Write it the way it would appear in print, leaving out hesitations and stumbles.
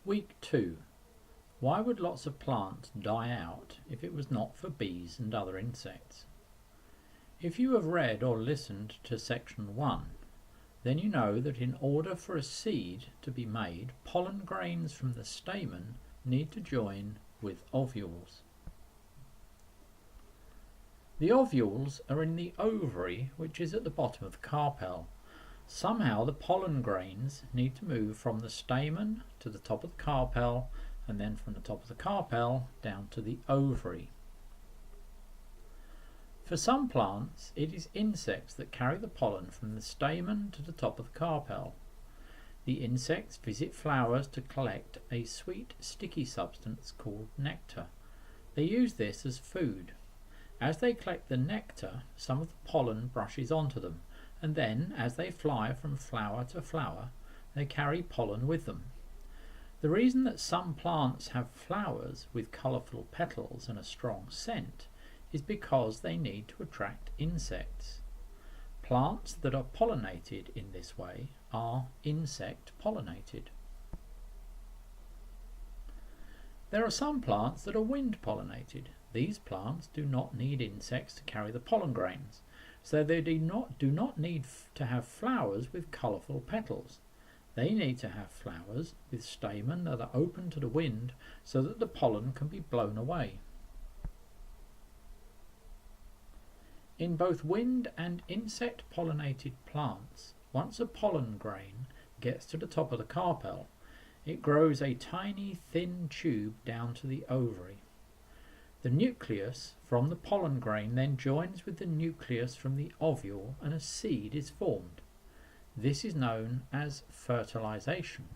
Week 2. Why would lots of plants die out if it was not for bees and other insects? If you have read or listened to section 1, then you know that in order for a seed to be made, pollen grains from the stamen need to join with ovules. The ovules are in the ovary, which is at the bottom of the carpel. Somehow the pollen grains need to move from the stamen to the top of the carpel, and then from the top of the carpel down to the ovary. For some plants, it is insects that carry the pollen from the stamen to the top of the carpel. The insects visit flowers to collect a sweet, sticky substance called nectar. They use this as food. As they collect the nectar, some of the pollen brushes onto them, and then, as they fly from flower to flower, they carry pollen with them. The reason that some plants have flowers with colourful petals and a strong scent is because they need to attract insects. Plants that are pollinated in this way are insect pollinated. There are some plants that are wind pollinated. These plants do not need insects to carry the pollen grains, so they do not need to have flowers with colourful petals. They need to have flowers with stamen that are open to the wind so that the pollen can be blown away. In both wind and insect pollinated plants, once a pollen grain gets to the top of the carpel, it grows a tiny thin tube down to the ovary. The nucleus from the pollen grain then joins with the nucleus from the ovule and a seed is formed. This is known as fertilization.